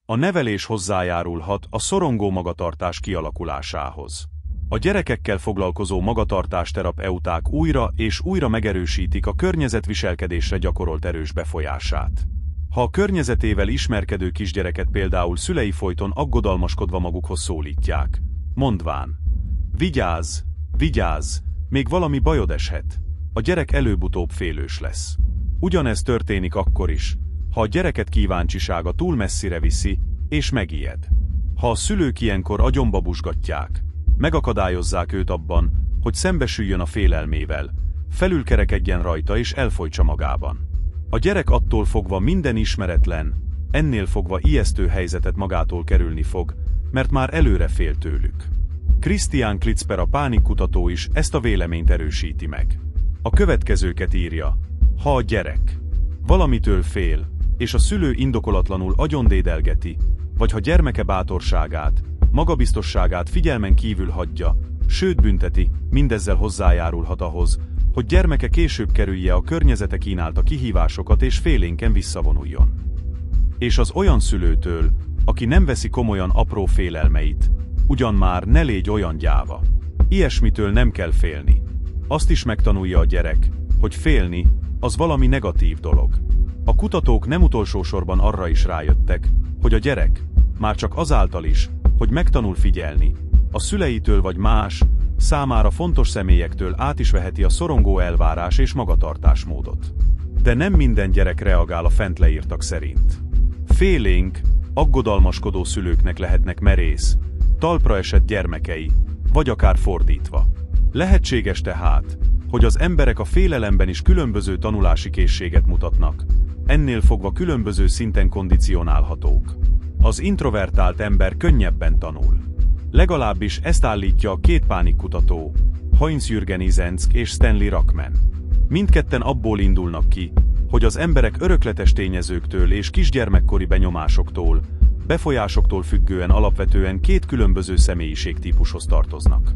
A nevelés hozzájárulhat a szorongó magatartás kialakulásához. A gyerekekkel foglalkozó magatartásterapeuták újra és újra megerősítik a környezetviselkedésre gyakorolt erős befolyását. Ha a környezetével ismerkedő kisgyereket például szülei folyton aggodalmaskodva magukhoz szólítják, mondván: vigyázz, vigyázz, még valami bajod eshet, a gyerek előbb-utóbb félős lesz. Ugyanez történik akkor is, ha a gyereket kíváncsisága túl messzire viszi, és megijed. Ha a szülők ilyenkor agyonba busgatják, megakadályozzák őt abban, hogy szembesüljön a félelmével, felülkerekedjen rajta és elfojtsa magában. A gyerek attól fogva minden ismeretlen, ennél fogva ijesztő helyzetet magától kerülni fog, mert már előre fél tőlük. Christian Klitzper, a pánikkutató is ezt a véleményt erősíti meg. A következőket írja: ha a gyerek valamitől fél, és a szülő indokolatlanul agyondédelgeti, vagy ha gyermeke bátorságát, magabiztosságát figyelmen kívül hagyja, sőt bünteti, mindezzel hozzájárulhat ahhoz, hogy gyermeke később kerülje a környezete kínálta kihívásokat és félénken visszavonuljon. És az olyan szülőtől, aki nem veszi komolyan apró félelmeit, ugyan már ne légy olyan gyáva. Ilyesmitől nem kell félni. Azt is megtanulja a gyerek, hogy félni, az valami negatív dolog. A kutatók nem utolsó sorban arra is rájöttek, hogy a gyerek, már csak azáltal is, hogy megtanul figyelni, a szüleitől vagy más, számára fontos személyektől át is veheti a szorongó elvárás és magatartásmódot. De nem minden gyerek reagál a fent leírtak szerint. Félénk, aggodalmaskodó szülőknek lehetnek merész, talpra esett gyermekei, vagy akár fordítva. Lehetséges tehát, hogy az emberek a félelemben is különböző tanulási készséget mutatnak, ennél fogva különböző szinten kondicionálhatók. Az introvertált ember könnyebben tanul. Legalábbis ezt állítja a két pánikkutató, Heinz-Jürgen Izenck és Stanley Rachman. Mindketten abból indulnak ki, hogy az emberek örökletes tényezőktől és kisgyermekkori benyomásoktól, befolyásoktól függően alapvetően két különböző személyiségtípushoz tartoznak.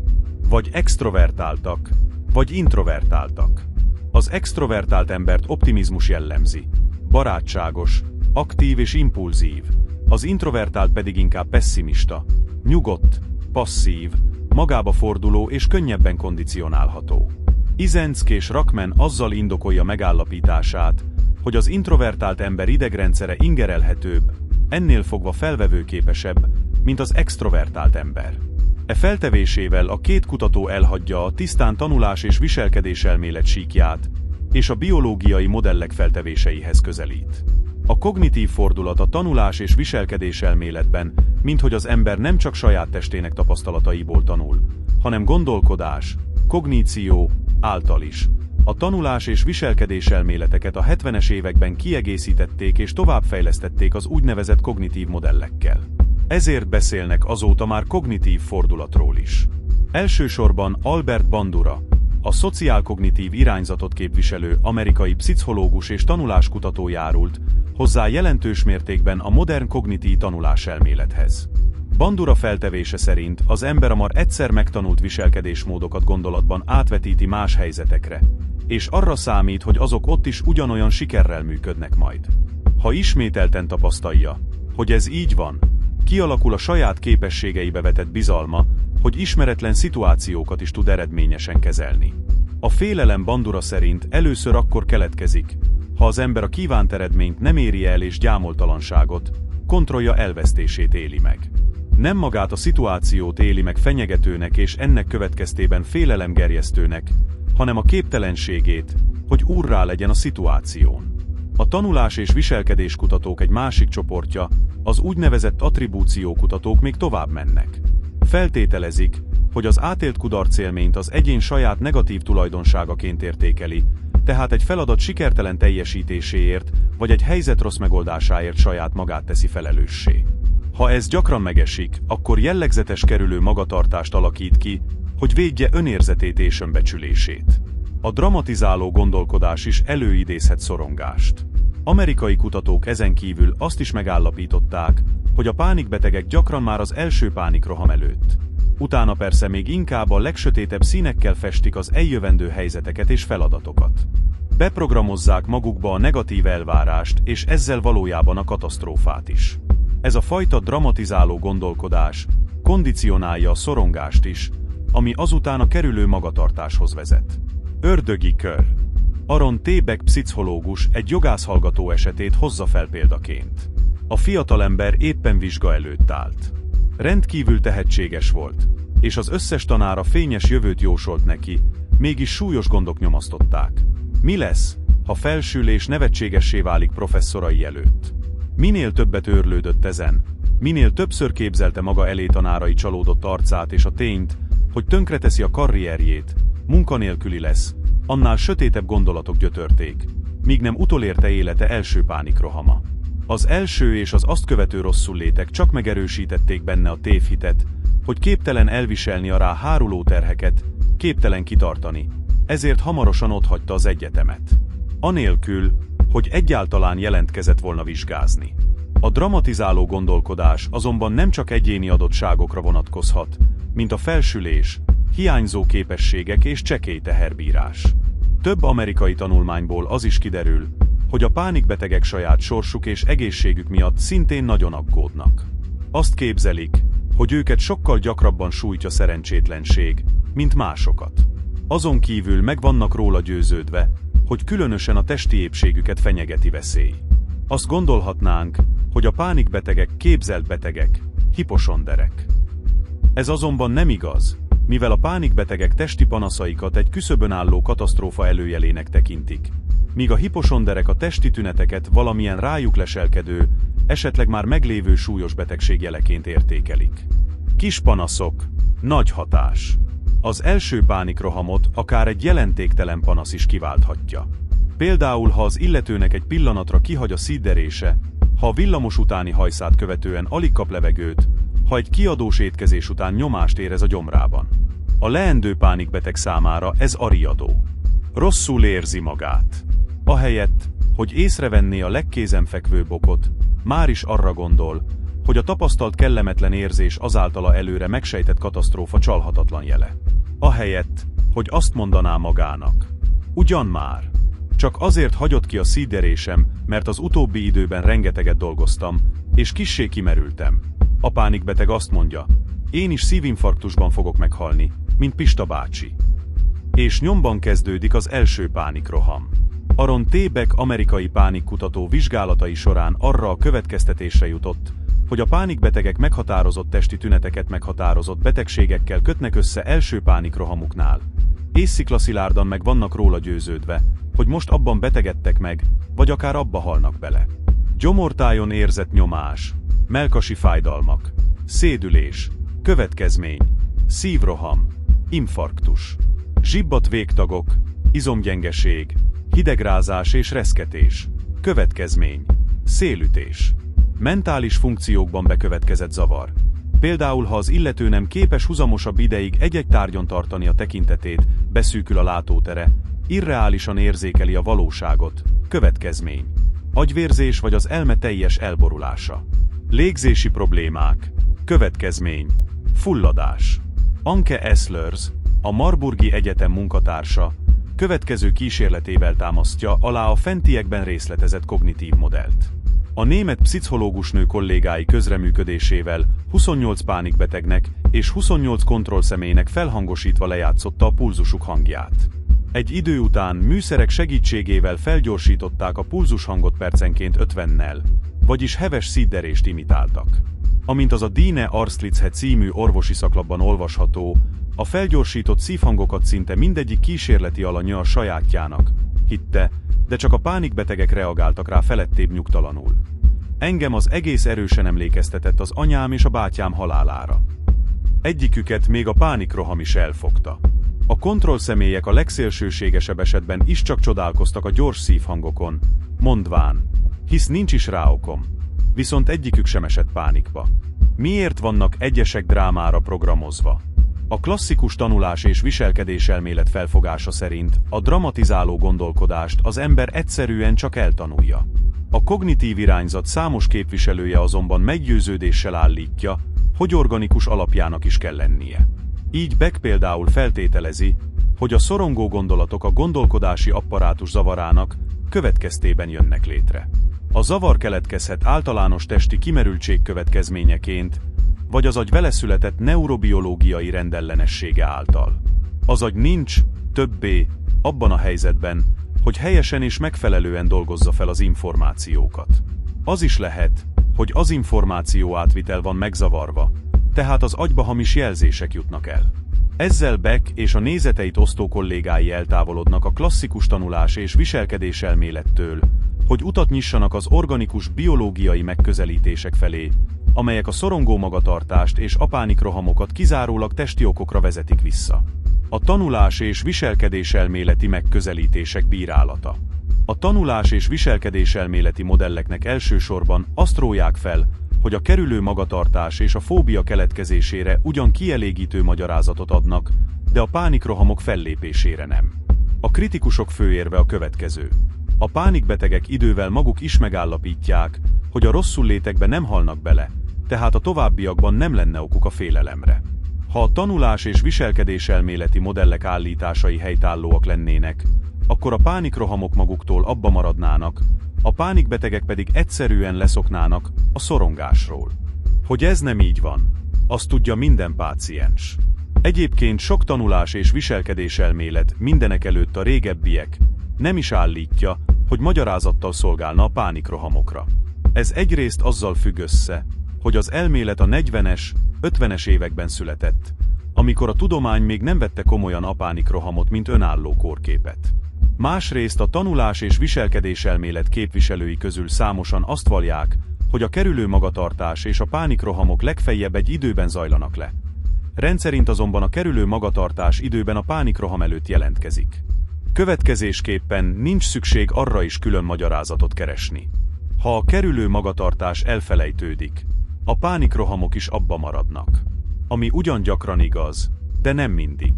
Vagy extrovertáltak, vagy introvertáltak. Az extrovertált embert optimizmus jellemzi, barátságos, aktív és impulzív, az introvertált pedig inkább pesszimista, nyugodt, passzív, magába forduló és könnyebben kondicionálható. Izenck és Rachman azzal indokolja megállapítását, hogy az introvertált ember idegrendszere ingerelhetőbb, ennél fogva felvevőképesebb, mint az extrovertált ember. E feltevésével a két kutató elhagyja a tisztán tanulás és viselkedéselmélet síkját, és a biológiai modellek feltevéseihez közelít. A kognitív fordulat a tanulás és viselkedéselméletben, minthogy az ember nem csak saját testének tapasztalataiból tanul, hanem gondolkodás, kogníció által is. A tanulás és viselkedéselméleteket a 70-es években kiegészítették és továbbfejlesztették az úgynevezett kognitív modellekkel. Ezért beszélnek azóta már kognitív fordulatról is. Elsősorban Albert Bandura, a szociálkognitív irányzatot képviselő amerikai pszichológus és tanuláskutató járult hozzá jelentős mértékben a modern kognitív tanuláselmélethez. Bandura feltevése szerint az ember a már egyszer megtanult viselkedésmódokat gondolatban átvetíti más helyzetekre, és arra számít, hogy azok ott is ugyanolyan sikerrel működnek majd. Ha ismételten tapasztalja, hogy ez így van, kialakul a saját képességeibe vetett bizalma, hogy ismeretlen szituációkat is tud eredményesen kezelni. A félelem Bandura szerint először akkor keletkezik, ha az ember a kívánt eredményt nem éri el és gyámoltalanságot, kontrollja elvesztését éli meg. Nem magát a szituációt éli meg fenyegetőnek és ennek következtében félelemgerjesztőnek, hanem a képtelenségét, hogy úrrá legyen a szituáción. A tanulás- és viselkedéskutatók egy másik csoportja, az úgynevezett attribúciókutatók még tovább mennek. Feltételezik, hogy az átélt kudarcélményt az egyén saját negatív tulajdonságaként értékeli, tehát egy feladat sikertelen teljesítéséért, vagy egy helyzet rossz megoldásáért saját magát teszi felelőssé. Ha ez gyakran megesik, akkor jellegzetes kerülő magatartást alakít ki, hogy védje önérzetét és önbecsülését. A dramatizáló gondolkodás is előidézhet szorongást. Amerikai kutatók ezen kívül azt is megállapították, hogy a pánikbetegek gyakran már az első pánikroham előtt. Utána persze még inkább a legsötétebb színekkel festik az eljövendő helyzeteket és feladatokat. Beprogramozzák magukba a negatív elvárást és ezzel valójában a katasztrófát is. Ez a fajta dramatizáló gondolkodás kondicionálja a szorongást is, ami azután a kerülő magatartáshoz vezet. Ördögi kör. Aaron T. Beck pszichológus egy jogászhallgató esetét hozza fel példaként. A fiatalember éppen vizsga előtt állt. Rendkívül tehetséges volt, és az összes tanára fényes jövőt jósolt neki, mégis súlyos gondok nyomasztották. Mi lesz, ha felsül és nevetségessé válik professzorai előtt? Minél többet őrlődött ezen, minél többször képzelte maga elé tanárai csalódott arcát és a tényt, hogy tönkreteszi a karrierjét, munkanélküli lesz, annál sötétebb gondolatok gyötörték, míg nem utolérte élete első pánikrohama. Az első és az azt követő rosszullétek csak megerősítették benne a tévhitet, hogy képtelen elviselni a rá háruló terheket, képtelen kitartani, ezért hamarosan otthagyta az egyetemet. Anélkül, hogy egyáltalán jelentkezett volna vizsgázni. A dramatizáló gondolkodás azonban nem csak egyéni adottságokra vonatkozhat, mint a felsülés, hiányzó képességek és csekély teherbírás. Több amerikai tanulmányból az is kiderül, hogy a pánikbetegek saját sorsuk és egészségük miatt szintén nagyon aggódnak. Azt képzelik, hogy őket sokkal gyakrabban sújtja szerencsétlenség, mint másokat. Azon kívül meg vannak róla győződve, hogy különösen a testi épségüket fenyegeti veszély. Azt gondolhatnánk, hogy a pánikbetegek képzelt betegek, hiposonderek. Ez azonban nem igaz, mivel a pánikbetegek testi panaszaikat egy küszöbön álló katasztrófa előjelének tekintik, míg a hiposonderek a testi tüneteket valamilyen rájuk leselkedő, esetleg már meglévő súlyos betegség jeleként értékelik. Kis panaszok, nagy hatás. Az első pánikrohamot akár egy jelentéktelen panasz is kiválthatja. Például, ha az illetőnek egy pillanatra kihagy a szídderése, ha a villamos utáni hajszát követően alig kap levegőt, ha egy kiadós étkezés után nyomást érez a gyomrában. A leendő pánikbeteg számára ez a riadó. Rosszul érzi magát. Ahelyett, hogy észrevenné a legkézenfekvőbb okot, már is arra gondol, hogy a tapasztalt kellemetlen érzés azáltala előre megsejtett katasztrófa csalhatatlan jele. Ahelyett, hogy azt mondaná magának. Ugyan már. Csak azért hagyott ki a szídderésem, mert az utóbbi időben rengeteget dolgoztam, és kissé kimerültem. A pánikbeteg azt mondja, én is szívinfarktusban fogok meghalni, mint Pista bácsi. És nyomban kezdődik az első pánikroham. Aaron T. Beck amerikai pánikkutató vizsgálatai során arra a következtetésre jutott, hogy a pánikbetegek meghatározott testi tüneteket meghatározott betegségekkel kötnek össze első pánikrohamuknál. Észsziklaszilárdan meg vannak róla győződve, hogy most abban betegedtek meg, vagy akár abba halnak bele. Gyomortájon érzett nyomás, mellkasi fájdalmak, szédülés, következmény, szívroham, infarktus, zsibbadt végtagok, izomgyengeség, hidegrázás és reszketés, következmény, szélütés, mentális funkciókban bekövetkezett zavar. Például, ha az illető nem képes huzamosabb ideig egy-egy tárgyon tartani a tekintetét, beszűkül a látótere, irreálisan érzékeli a valóságot, következmény, agyvérzés vagy az elme teljes elborulása. Légzési problémák, következmény, fulladás. Anke Eslers, a Marburgi Egyetem munkatársa, következő kísérletével támasztja alá a fentiekben részletezett kognitív modellt. A német pszichológusnő kollégái közreműködésével 28 pánikbetegnek és 28 kontrollszemélynek felhangosítva lejátszotta a pulzusuk hangját. Egy idő után műszerek segítségével felgyorsították a pulzushangot percenként 50-nel, vagyis heves szídderést imitáltak. Amint az a Dine Arszliche című orvosi szaklapban olvasható, a felgyorsított szívhangokat szinte mindegyik kísérleti alanya a sajátjának hitte, de csak a pánikbetegek reagáltak rá felettébb nyugtalanul. Engem az egész erősen emlékeztetett az anyám és a bátyám halálára. Egyiküket még a pánikroham is elfogta. A kontrollszemélyek a legszélsőségesebb esetben is csak csodálkoztak a gyors szívhangokon, mondván, hisz nincs is rá okom. Viszont egyikük sem esett pánikba. Miért vannak egyesek drámára programozva? A klasszikus tanulás és viselkedéselmélet felfogása szerint a dramatizáló gondolkodást az ember egyszerűen csak eltanulja. A kognitív irányzat számos képviselője azonban meggyőződéssel állítja, hogy organikus alapjának is kell lennie. Így Beck például feltételezi, hogy a szorongó gondolatok a gondolkodási apparátus zavarának következtében jönnek létre. A zavar keletkezhet általános testi kimerültség következményeként, vagy az agy veleszületett neurobiológiai rendellenessége által. Az agy nincs többé abban a helyzetben, hogy helyesen és megfelelően dolgozza fel az információkat. Az is lehet, hogy az információ átvitel van megzavarva, tehát az agyba hamis jelzések jutnak el. Ezzel Beck és a nézeteit osztó kollégái eltávolodnak a klasszikus tanulás és viselkedés elmélettől, hogy utat nyissanak az organikus biológiai megközelítések felé, amelyek a szorongó magatartást és a pánikrohamokat kizárólag testi okokra vezetik vissza. A tanulás és viselkedés elméleti megközelítések bírálata. A tanulás és viselkedés elméleti modelleknek elsősorban azt róják fel, hogy a kerülő magatartás és a fóbia keletkezésére ugyan kielégítő magyarázatot adnak, de a pánikrohamok fellépésére nem. A kritikusok főérve a következő. A pánikbetegek idővel maguk is megállapítják, hogy a rosszullétekbe nem halnak bele, tehát a továbbiakban nem lenne okuk a félelemre. Ha a tanulás és viselkedés elméleti modellek állításai helytállóak lennének, akkor a pánikrohamok maguktól abba maradnának, a pánikbetegek pedig egyszerűen leszoknának a szorongásról. Hogy ez nem így van, azt tudja minden páciens. Egyébként sok tanulás és viselkedés elmélet, mindenekelőtt a régebbiek, nem is állítja, hogy magyarázattal szolgálna a pánikrohamokra. Ez egyrészt azzal függ össze, hogy az elmélet a 40-es, 50-es években született, amikor a tudomány még nem vette komolyan a pánikrohamot, mint önálló kórképet. Másrészt a tanulás és viselkedés elmélet képviselői közül számosan azt vallják, hogy a kerülő magatartás és a pánikrohamok legfeljebb egy időben zajlanak le. Rendszerint azonban a kerülő magatartás időben a pánikroham előtt jelentkezik. Következésképpen nincs szükség arra is külön magyarázatot keresni. Ha a kerülő magatartás elfelejtődik, a pánikrohamok is abba maradnak. Ami ugyan gyakran igaz, de nem mindig.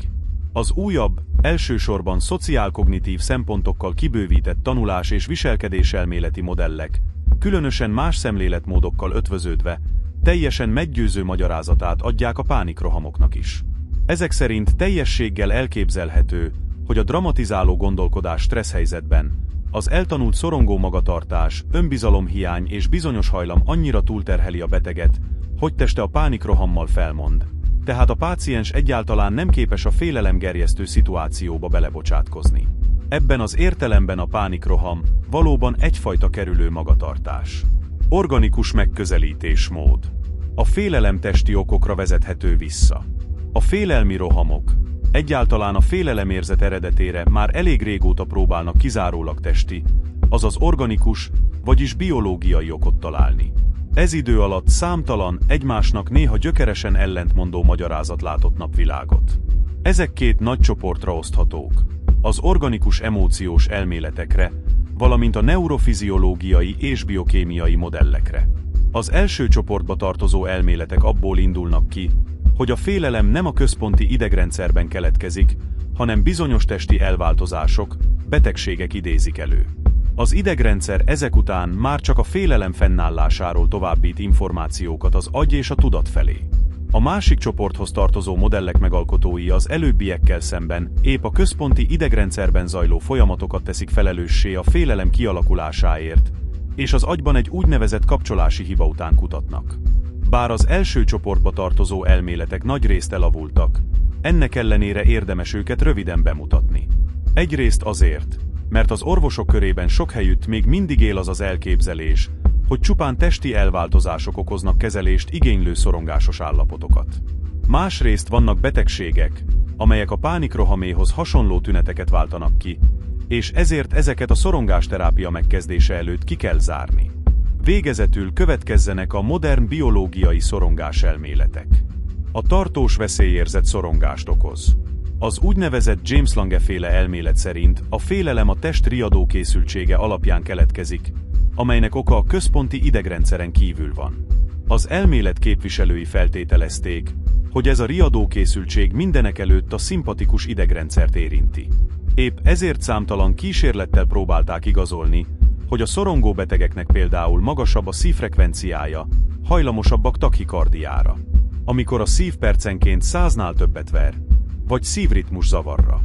Az újabb, elsősorban szociálkognitív szempontokkal kibővített tanulás és viselkedés elméleti modellek, különösen más szemléletmódokkal ötvöződve, teljesen meggyőző magyarázatát adják a pánikrohamoknak is. Ezek szerint teljességgel elképzelhető, hogy a dramatizáló gondolkodás stresszhelyzetben az eltanult szorongó magatartás, önbizalomhiány és bizonyos hajlam annyira túlterheli a beteget, hogy teste a pánikrohammal felmond. Tehát a páciens egyáltalán nem képes a félelemgerjesztő szituációba belebocsátkozni. Ebben az értelemben a pánikroham valóban egyfajta kerülő magatartás. Organikus megközelítésmód. A félelem testi okokra vezethető vissza. A félelmi rohamok, egyáltalán a félelemérzet eredetére már elég régóta próbálnak kizárólag testi, azaz organikus, vagyis biológiai okot találni. Ez idő alatt számtalan, egymásnak néha gyökeresen ellentmondó magyarázat látott napvilágot. Ezek két nagy csoportra oszthatók: az organikus emóciós elméletekre, valamint a neurofiziológiai és biokémiai modellekre. Az első csoportba tartozó elméletek abból indulnak ki, hogy a félelem nem a központi idegrendszerben keletkezik, hanem bizonyos testi elváltozások, betegségek idézik elő. Az idegrendszer ezek után már csak a félelem fennállásáról továbbít információkat az agy és a tudat felé. A másik csoporthoz tartozó modellek megalkotói az előbbiekkel szemben épp a központi idegrendszerben zajló folyamatokat teszik felelőssé a félelem kialakulásáért, és az agyban egy úgynevezett kapcsolási hiba után kutatnak. Bár az első csoportba tartozó elméletek nagyrészt elavultak, ennek ellenére érdemes őket röviden bemutatni. Egyrészt azért, mert az orvosok körében sok helyütt még mindig él az az elképzelés, hogy csupán testi elváltozások okoznak kezelést igénylő szorongásos állapotokat. Másrészt vannak betegségek, amelyek a pánikrohaméhoz hasonló tüneteket váltanak ki, és ezért ezeket a szorongásterápia megkezdése előtt ki kell zárni. Végezetül következzenek a modern biológiai szorongás elméletek. A tartós veszélyérzet szorongást okoz. Az úgynevezett James Lange-féle elmélet szerint a félelem a test riadókészültsége alapján keletkezik, amelynek oka a központi idegrendszeren kívül van. Az elmélet képviselői feltételezték, hogy ez a riadókészültség mindenekelőtt a szimpatikus idegrendszert érinti. Épp ezért számtalan kísérlettel próbálták igazolni, hogy a szorongó betegeknek például magasabb a szívfrekvenciája, hajlamosabbak tachikardiára, amikor a szív percenként 100-nál többet ver, vagy szívritmus zavarra.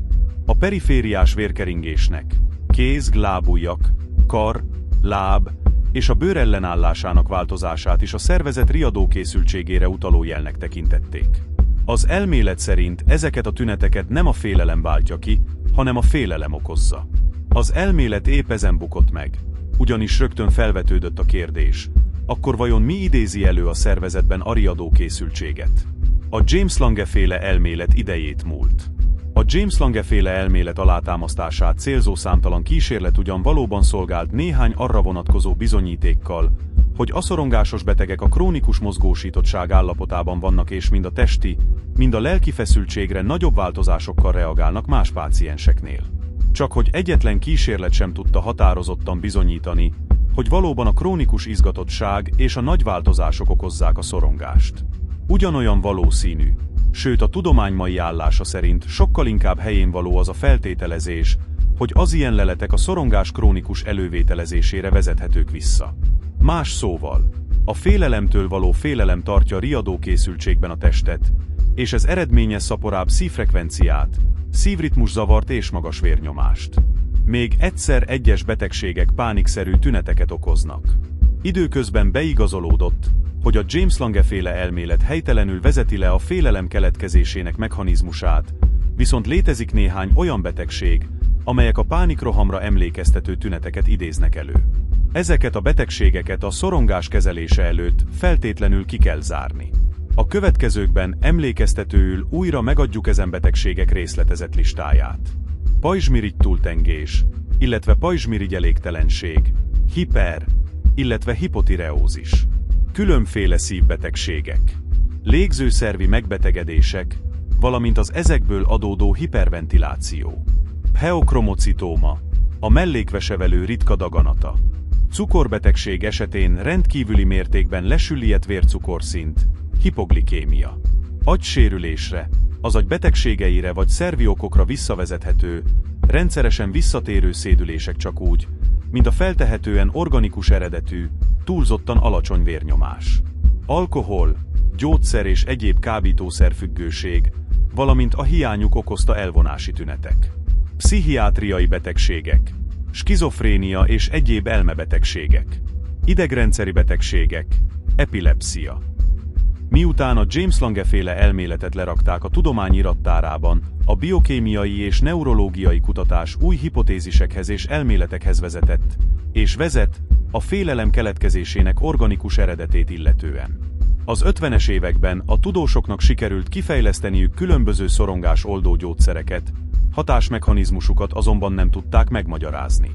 A perifériás vérkeringésnek, kéz, lábujjak, kar, láb és a bőr ellenállásának változását is a szervezet riadókészültségére utaló jelnek tekintették. Az elmélet szerint ezeket a tüneteket nem a félelem váltja ki, hanem a félelem okozza. Az elmélet épp ezen bukott meg, ugyanis rögtön felvetődött a kérdés, akkor vajon mi idézi elő a szervezetben a riadókészültséget? A James Lange-féle elmélet idejét múlt. A James Lange-féle elmélet alátámasztását célzó számtalan kísérlet ugyan valóban szolgált néhány arra vonatkozó bizonyítékkal, hogy a szorongásos betegek a krónikus mozgósítottság állapotában vannak és mind a testi, mind a lelki feszültségre nagyobb változásokkal reagálnak más pácienseknél. Csak hogy egyetlen kísérlet sem tudta határozottan bizonyítani, hogy valóban a krónikus izgatottság és a nagy változások okozzák a szorongást. Ugyanolyan valószínű, sőt a tudomány mai állása szerint sokkal inkább helyénvaló az a feltételezés, hogy az ilyen leletek a szorongás krónikus elővételezésére vezethetők vissza. Más szóval, a félelemtől való félelem tartja riadókészültségben a testet, és ez eredményez szaporább szívfrekvenciát, szívritmuszavart és magas vérnyomást. Még egyszer egyes betegségek pánikszerű tüneteket okoznak. Időközben beigazolódott, hogy a James Lange-féle elmélet helytelenül vezeti le a félelem keletkezésének mechanizmusát, viszont létezik néhány olyan betegség, amelyek a pánikrohamra emlékeztető tüneteket idéznek elő. Ezeket a betegségeket a szorongás kezelése előtt feltétlenül ki kell zárni. A következőkben emlékeztetőül újra megadjuk ezen betegségek részletezett listáját. Pajzsmirigy túltengés, illetve pajzsmirigy elégtelenség, hiper, illetve hipotireózis. Különféle szívbetegségek, légzőszervi megbetegedések, valamint az ezekből adódó hiperventiláció. Pheochromocytóma, a mellékvesevelő ritka daganata. Cukorbetegség esetén rendkívüli mértékben lesüllyedt vércukorszint, hipoglikémia. Agysérülésre, az agy betegségeire vagy szervi okokra visszavezethető, rendszeresen visszatérő szédülések csak úgy, mint a feltehetően organikus eredetű, túlzottan alacsony vérnyomás. Alkohol, gyógyszer és egyéb kábítószerfüggőség, valamint a hiányuk okozta elvonási tünetek. Pszichiátriai betegségek, skizofrénia és egyéb elmebetegségek, idegrendszeri betegségek, epilepszia. Miután a James Lange-féle elméletet lerakták a tudomány irattárában, a biokémiai és neurológiai kutatás új hipotézisekhez és elméletekhez vezetett, és vezet a félelem keletkezésének organikus eredetét illetően. Az 50-es években a tudósoknak sikerült kifejleszteniük különböző szorongásoldó gyógyszereket, hatásmechanizmusukat azonban nem tudták megmagyarázni.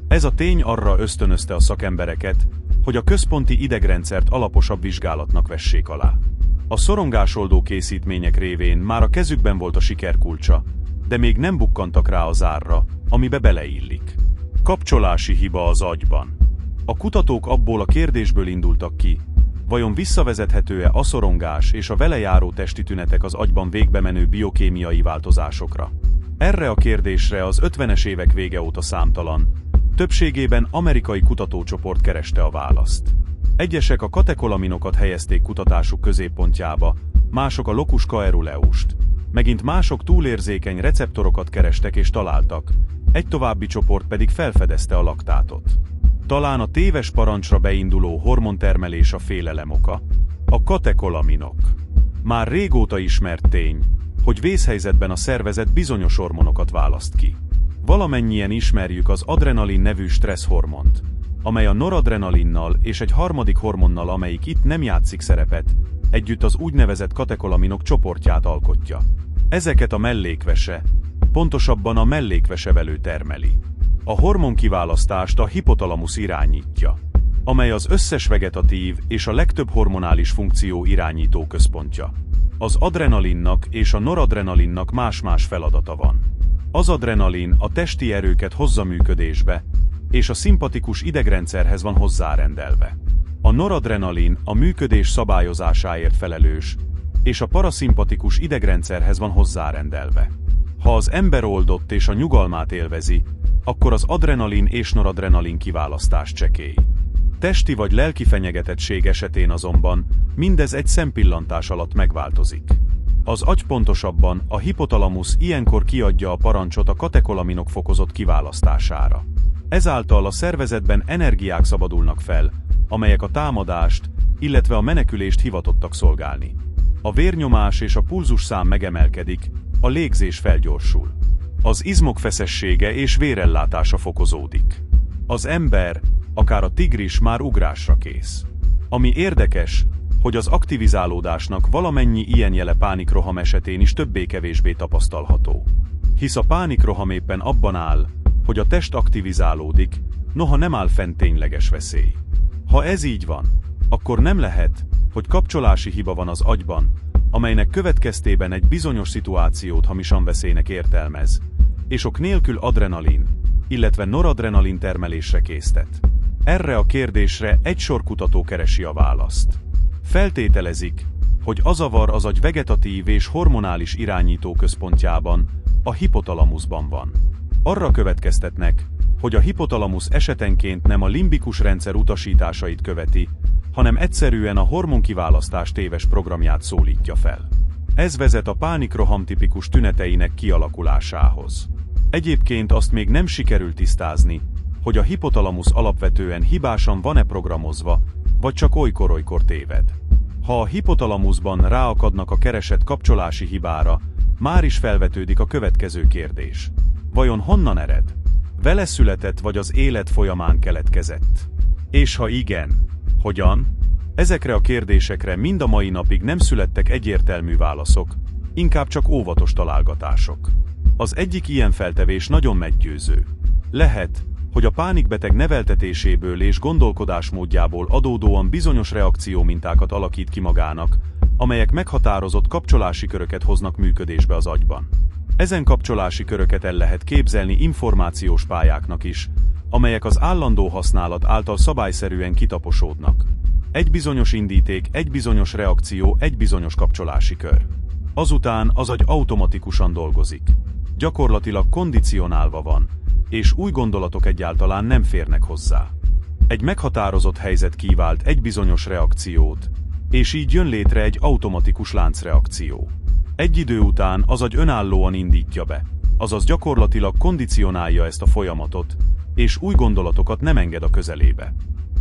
Ez a tény arra ösztönözte a szakembereket, hogy a központi idegrendszert alaposabb vizsgálatnak vessék alá. A szorongásoldó készítmények révén már a kezükben volt a siker kulcsa, de még nem bukkantak rá az árra, amibe beleillik. Kapcsolási hiba az agyban. A kutatók abból a kérdésből indultak ki, vajon visszavezethető-e a szorongás és a vele járó testi tünetek az agyban végbemenő biokémiai változásokra. Erre a kérdésre az 50-es évek vége óta számtalan, többségében amerikai kutatócsoport kereste a választ. Egyesek a katekolaminokat helyezték kutatásuk középpontjába, mások a locus coeruleust, megint mások túlérzékeny receptorokat kerestek és találtak, egy további csoport pedig felfedezte a laktátot. Talán a téves parancsra beinduló hormontermelés a félelem oka, a katekolaminok. Már régóta ismert tény, hogy vészhelyzetben a szervezet bizonyos hormonokat választ ki. Valamennyien ismerjük az adrenalin nevű stresszhormont, amely a noradrenalinnal és egy harmadik hormonnal, amelyik itt nem játszik szerepet, együtt az úgynevezett katekolaminok csoportját alkotja. Ezeket a mellékvese, pontosabban a mellékvesevelő termeli. A hormonkiválasztást a hipotalamusz irányítja, amely az összes vegetatív és a legtöbb hormonális funkció irányító központja. Az adrenalinnak és a noradrenalinnak más-más feladata van. Az adrenalin a testi erőket hozza működésbe, és a szimpatikus idegrendszerhez van hozzárendelve. A noradrenalin a működés szabályozásáért felelős, és a paraszimpatikus idegrendszerhez van hozzárendelve. Ha az ember oldott és a nyugalmát élvezi, akkor az adrenalin és noradrenalin kiválasztás csekély. Testi vagy lelki fenyegetettség esetén azonban mindez egy szempillantás alatt megváltozik. Az agy, pontosabban a hipotalamusz ilyenkor kiadja a parancsot a katekolaminok fokozott kiválasztására. Ezáltal a szervezetben energiák szabadulnak fel, amelyek a támadást, illetve a menekülést hivatottak szolgálni. A vérnyomás és a pulzusszám megemelkedik, a légzés felgyorsul. Az izmok feszessége és vérellátása fokozódik. Az ember, akár a tigris már ugrásra kész. Ami érdekes, hogy az aktivizálódásnak valamennyi ilyen jele pánikroham esetén is többé-kevésbé tapasztalható. Hisz a pánikroham éppen abban áll, hogy a test aktivizálódik, noha nem áll fenn tényleges veszély. Ha ez így van, akkor nem lehet, hogy kapcsolási hiba van az agyban, amelynek következtében egy bizonyos szituációt hamisan veszélynek értelmez, és ok nélkül adrenalin, illetve noradrenalin termelésre késztet. Erre a kérdésre egy sor kutató keresi a választ. Feltételezik, hogy a zavar az agy vegetatív és hormonális irányító központjában, a hipotalamuszban van. Arra következtetnek, hogy a hipotalamusz esetenként nem a limbikus rendszer utasításait követi, hanem egyszerűen a hormonkiválasztás téves programját szólítja fel. Ez vezet a pánikroham tipikus tüneteinek kialakulásához. Egyébként azt még nem sikerült tisztázni, hogy a hipotalamusz alapvetően hibásan van-e programozva, vagy csak olykor-olykor téved. Ha a hipotalamuszban ráakadnak a keresett kapcsolási hibára, már is felvetődik a következő kérdés. Vajon honnan ered? Vele született vagy az élet folyamán keletkezett? És ha igen, hogyan? Ezekre a kérdésekre mind a mai napig nem születtek egyértelmű válaszok, inkább csak óvatos találgatások. Az egyik ilyen feltevés nagyon meggyőző. Lehet, hogy a pánikbeteg neveltetéséből és gondolkodásmódjából adódóan bizonyos reakciómintákat alakít ki magának, amelyek meghatározott kapcsolási köröket hoznak működésbe az agyban. Ezen kapcsolási köröket el lehet képzelni információs pályáknak is, amelyek az állandó használat által szabályszerűen kitaposódnak. Egy bizonyos indíték, egy bizonyos reakció, egy bizonyos kapcsolási kör. Azután az agy automatikusan dolgozik. Gyakorlatilag kondicionálva van, és új gondolatok egyáltalán nem férnek hozzá. Egy meghatározott helyzet kívált egy bizonyos reakciót, és így jön létre egy automatikus láncreakció. Egy idő után az agy önállóan indítja be, azaz gyakorlatilag kondicionálja ezt a folyamatot, és új gondolatokat nem enged a közelébe.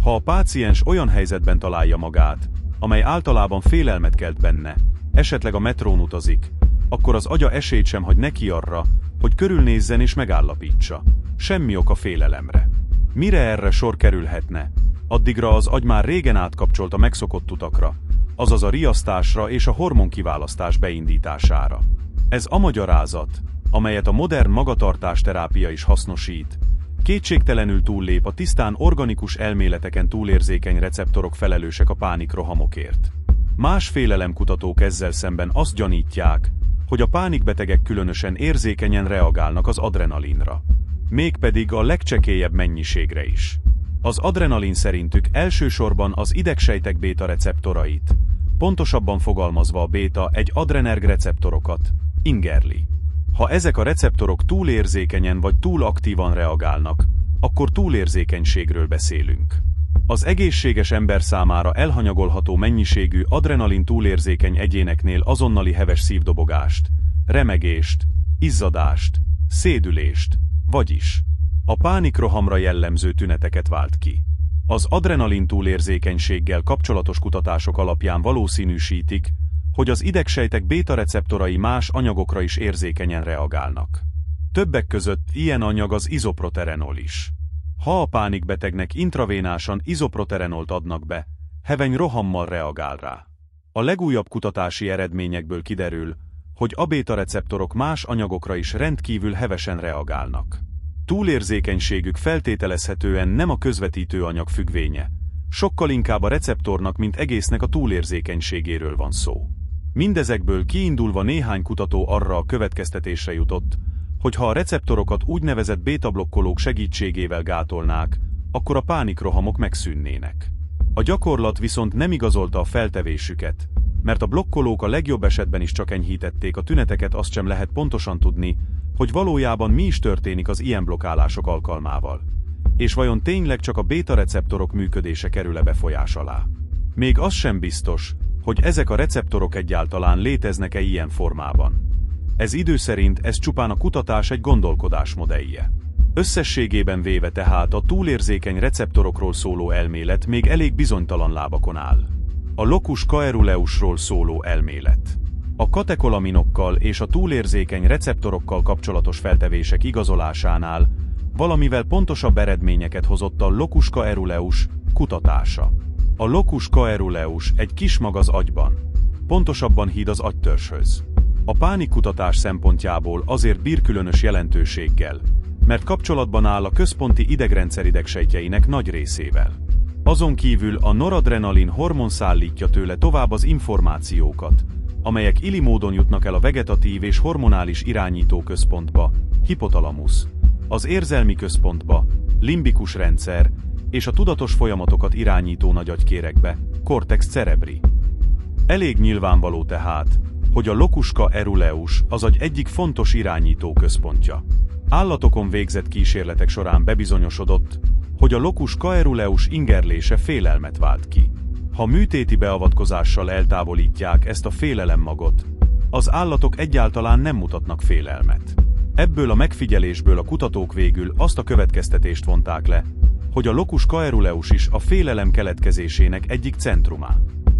Ha a páciens olyan helyzetben találja magát, amely általában félelmet kelt benne, esetleg a metrón utazik, akkor az agya esélyt sem hagy neki arra, hogy körülnézzen és megállapítsa. Semmi ok a félelemre. Mire erre sor kerülhetne? Addigra az agy már régen átkapcsolt a megszokott utakra, azaz a riasztásra és a hormonkiválasztás beindítására. Ez a magyarázat, amelyet a modern magatartásterápia is hasznosít, kétségtelenül túllép a tisztán organikus elméleteken túlérzékeny receptorok felelősek a pánikrohamokért. Más félelemkutatók ezzel szemben azt gyanítják, hogy a pánikbetegek különösen érzékenyen reagálnak az adrenalinra. Mégpedig a legcsekélyebb mennyiségre is. Az adrenalin szerintük elsősorban az idegsejtek béta receptorait, pontosabban fogalmazva a béta egy adrenerg receptorokat, ingerli. Ha ezek a receptorok túlérzékenyen vagy túl aktívan reagálnak, akkor túlérzékenységről beszélünk. Az egészséges ember számára elhanyagolható mennyiségű adrenalin túlérzékeny egyéneknél azonnali heves szívdobogást, remegést, izzadást, szédülést, vagyis a pánikrohamra jellemző tüneteket vált ki. Az adrenalin túlérzékenységgel kapcsolatos kutatások alapján valószínűsítik, hogy az idegsejtek béta-receptorai más anyagokra is érzékenyen reagálnak. Többek között ilyen anyag az izoproterenol is. Ha a pánikbetegnek intravénásan izoproterenolt adnak be, heveny rohammal reagál rá. A legújabb kutatási eredményekből kiderül, hogy a béta-receptorok más anyagokra is rendkívül hevesen reagálnak. Túlérzékenységük feltételezhetően nem a közvetítő anyag függvénye, sokkal inkább a receptornak, mint egésznek a túlérzékenységéről van szó. Mindezekből kiindulva néhány kutató arra a következtetésre jutott, hogy ha a receptorokat úgynevezett bétablokkolók segítségével gátolnák, akkor a pánikrohamok megszűnnének. A gyakorlat viszont nem igazolta a feltevésüket, mert a blokkolók a legjobb esetben is csak enyhítették a tüneteket, azt sem lehet pontosan tudni, hogy valójában mi is történik az ilyen blokkálások alkalmával. És vajon tényleg csak a béta-receptorok működése kerül-e befolyás alá? Még az sem biztos, hogy ezek a receptorok egyáltalán léteznek-e ilyen formában. Ez idő szerint ez csupán a kutatás egy gondolkodás modellje. Összességében véve tehát a túlérzékeny receptorokról szóló elmélet még elég bizonytalan lábakon áll. A locus coeruleusról szóló elmélet. A katekolaminokkal és a túlérzékeny receptorokkal kapcsolatos feltevések igazolásánál valamivel pontosabb eredményeket hozott a locus coeruleus kutatása. A locus coeruleus egy kis mag az agyban, pontosabban híd az agytörzshöz. A pánikkutatás szempontjából azért bír különös jelentőséggel, mert kapcsolatban áll a központi idegrendszer idegsejtjeinek nagy részével. Azon kívül a noradrenalin hormon szállítja tőle tovább az információkat, amelyek illi módon jutnak el a vegetatív és hormonális irányító központba, hipotalamusz, az érzelmi központba, limbikus rendszer, és a tudatos folyamatokat irányító nagyagykérekbe, cortex cerebri. Elég nyilvánvaló tehát, hogy a locus coeruleus az agy egyik fontos irányító központja. Állatokon végzett kísérletek során bebizonyosodott, hogy a locus coeruleus ingerlése félelmet vált ki. Ha műtéti beavatkozással eltávolítják ezt a félelemmagot, az állatok egyáltalán nem mutatnak félelmet. Ebből a megfigyelésből a kutatók végül azt a következtetést vonták le, hogy a locus coeruleus is a félelem keletkezésének egyik centrumá.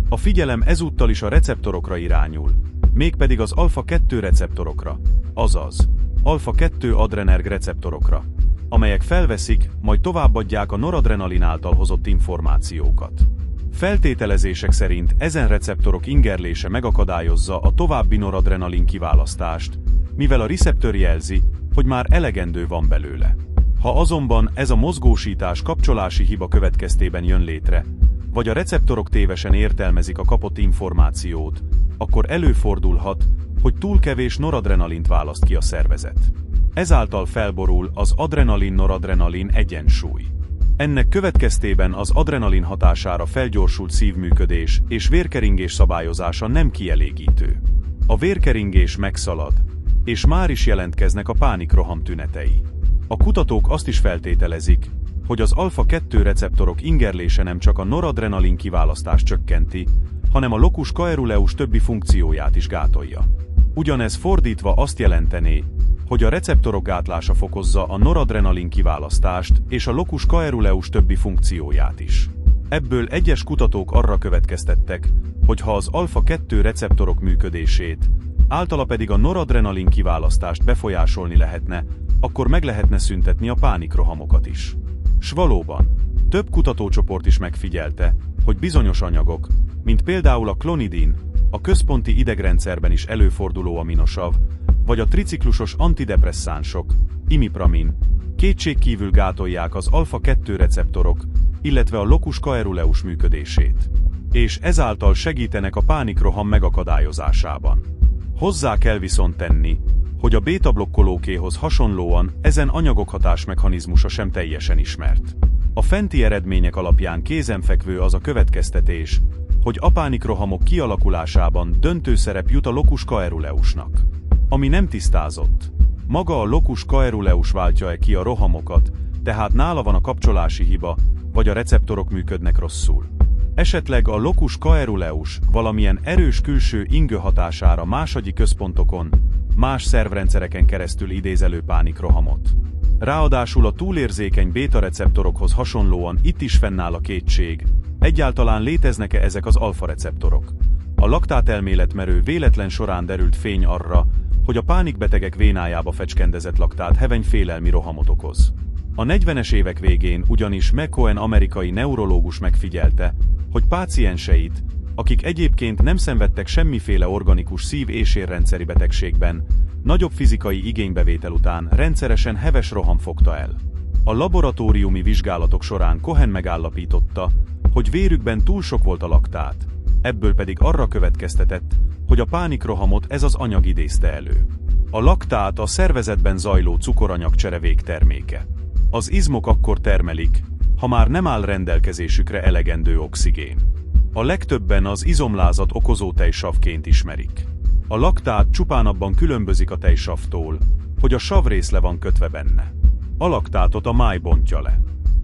A figyelem ezúttal is a receptorokra irányul, mégpedig az alfa-2 receptorokra, azaz alfa-2 adrenerg receptorokra, amelyek felveszik, majd továbbadják a noradrenalin által hozott információkat. Feltételezések szerint ezen receptorok ingerlése megakadályozza a további noradrenalin kiválasztást, mivel a receptor jelzi, hogy már elegendő van belőle. Ha azonban ez a mozgósítás kapcsolási hiba következtében jön létre, vagy a receptorok tévesen értelmezik a kapott információt, akkor előfordulhat, hogy túl kevés noradrenalint választ ki a szervezet. Ezáltal felborul az adrenalin-noradrenalin egyensúly. Ennek következtében az adrenalin hatására felgyorsult szívműködés és vérkeringés szabályozása nem kielégítő. A vérkeringés megszalad, és már is jelentkeznek a pánikroham tünetei. A kutatók azt is feltételezik, hogy az alfa-2 receptorok ingerlése nem csak a noradrenalin kiválasztást csökkenti, hanem a locus coeruleus többi funkcióját is gátolja. Ugyanez fordítva azt jelentené, hogy a receptorok gátlása fokozza a noradrenalin kiválasztást és a locus coeruleus többi funkcióját is. Ebből egyes kutatók arra következtettek, hogy ha az alfa-2 receptorok működését, általa pedig a noradrenalin kiválasztást befolyásolni lehetne, akkor meg lehetne szüntetni a pánikrohamokat is. S valóban, több kutatócsoport is megfigyelte, hogy bizonyos anyagok, mint például a klonidin, a központi idegrendszerben is előforduló aminosav, vagy a triciklusos antidepresszánsok, imipramin, kétségkívül gátolják az alfa-2 receptorok, illetve a locus coeruleus működését, és ezáltal segítenek a pánikroham megakadályozásában. Hozzá kell viszont tenni, hogy a béta-blokkolókéhoz hasonlóan ezen anyagok hatásmechanizmusa sem teljesen ismert. A fenti eredmények alapján kézenfekvő az a következtetés, hogy a pánikrohamok kialakulásában döntő szerep jut a locus coeruleusnak. Ami nem tisztázott, maga a locus coeruleus váltja-e ki a rohamokat, tehát nála van a kapcsolási hiba, vagy a receptorok működnek rosszul. Esetleg a locus coeruleus valamilyen erős külső ingő hatására másagyi központokon, más szervrendszereken keresztül idéz elő pánikrohamot. Ráadásul a túlérzékeny béta-receptorokhoz hasonlóan itt is fennáll a kétség, egyáltalán léteznek-e ezek az alfa-receptorok. A laktátelméletmerő véletlen során derült fény arra, hogy a pánikbetegek vénájába fecskendezett laktát heveny félelmi rohamot okoz. A 40-es évek végén ugyanis McCohen amerikai neurológus megfigyelte, hogy pácienseit, akik egyébként nem szenvedtek semmiféle organikus szív- és érrendszeri betegségben, nagyobb fizikai igénybevétel után rendszeresen heves roham fogta el. A laboratóriumi vizsgálatok során Cohen megállapította, hogy vérükben túl sok volt a laktát, ebből pedig arra következtetett, hogy a pánikrohamot ez az anyag idézte elő. A laktát a szervezetben zajló cukoranyagcsere végterméke. Az izmok akkor termelik, ha már nem áll rendelkezésükre elegendő oxigén. A legtöbben az izomlázat okozó tejsavként ismerik. A laktát csupán abban különbözik a tejsavtól, hogy a savrész le van kötve benne. A laktátot a máj bontja le.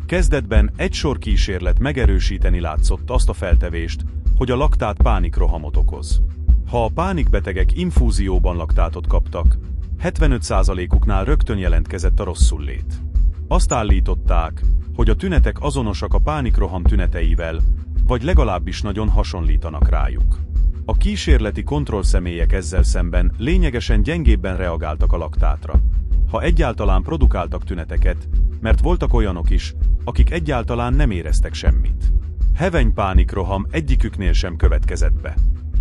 Kezdetben egy sor kísérlet megerősíteni látszott azt a feltevést, hogy a laktát pánikrohamot okoz. Ha a pánikbetegek infúzióban laktátot kaptak, 75%-uknál rögtön jelentkezett a rosszullét. Azt állították, hogy a tünetek azonosak a pánikroham tüneteivel, vagy legalábbis nagyon hasonlítanak rájuk. A kísérleti kontrollszemélyek ezzel szemben lényegesen gyengébben reagáltak a laktátra, ha egyáltalán produkáltak tüneteket, mert voltak olyanok is, akik egyáltalán nem éreztek semmit. Heveny pánikroham egyiküknél sem következett be.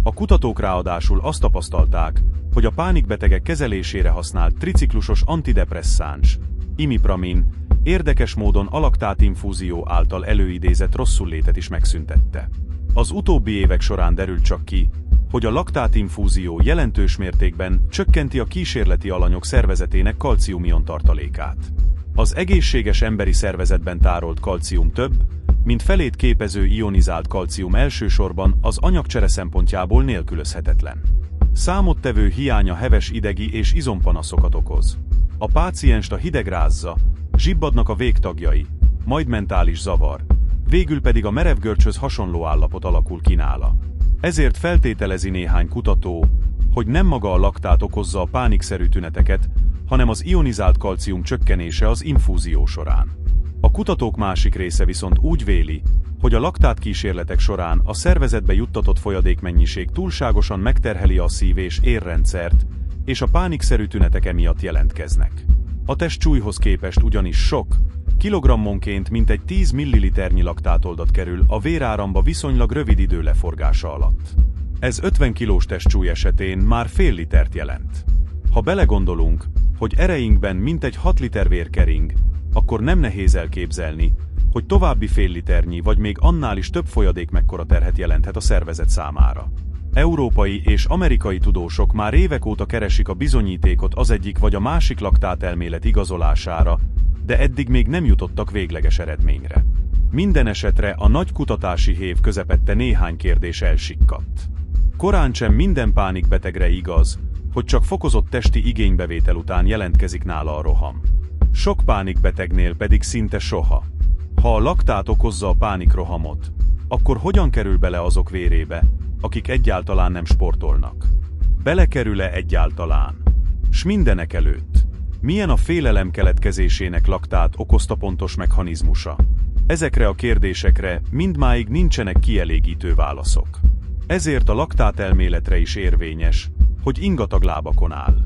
A kutatók ráadásul azt tapasztalták, hogy a pánikbetegek kezelésére használt triciklusos antidepresszáns, imipramin, érdekes módon a laktátinfúzió által előidézett rosszullétet is megszüntette. Az utóbbi évek során derült csak ki, hogy a laktátinfúzió jelentős mértékben csökkenti a kísérleti alanyok szervezetének kalciumion tartalékát. Az egészséges emberi szervezetben tárolt kalcium több, mint felét képező ionizált kalcium elsősorban az anyagcsere szempontjából nélkülözhetetlen. Számottevő hiánya heves idegi és izompanaszokat okoz. A pácienst a hideg rázza, zsibbadnak a végtagjai, majd mentális zavar, végül pedig a merev görcsöz hasonló állapot alakul ki nála. Ezért feltételezi néhány kutató, hogy nem maga a laktát okozza a pánikszerű tüneteket, hanem az ionizált kalcium csökkenése az infúzió során. A kutatók másik része viszont úgy véli, hogy a laktát kísérletek során a szervezetbe juttatott folyadékmennyiség túlságosan megterheli a szív- és érrendszert, és a pánikszerű tünetek emiatt jelentkeznek. A testsúlyhoz képest ugyanis sok, kilogrammonként mintegy 10 milliliternyi laktátoldat kerül a véráramba viszonylag rövid idő leforgása alatt. Ez 50 kilós testsúly esetén már fél litert jelent. Ha belegondolunk, hogy ereinkben mintegy 6 liter vér kering, akkor nem nehéz elképzelni, hogy további fél liternyi vagy még annál is több folyadék mekkora terhet jelenthet a szervezet számára. Európai és amerikai tudósok már évek óta keresik a bizonyítékot az egyik vagy a másik laktátelmélet igazolására, de eddig még nem jutottak végleges eredményre. Minden esetre a nagy kutatási hév közepette néhány kérdés elsikkadt. Korántsem minden pánikbetegre igaz, hogy csak fokozott testi igénybevétel után jelentkezik nála a roham. Sok pánikbetegnél pedig szinte soha. Ha a laktát okozza a pánikrohamot, akkor hogyan kerül bele azok vérébe, akik egyáltalán nem sportolnak? Belekerül-e egyáltalán? S mindenek előtt, milyen a félelem keletkezésének laktát okozta pontos mechanizmusa? Ezekre a kérdésekre mindmáig nincsenek kielégítő válaszok. Ezért a laktátelméletre is érvényes, hogy ingatag lábakon áll.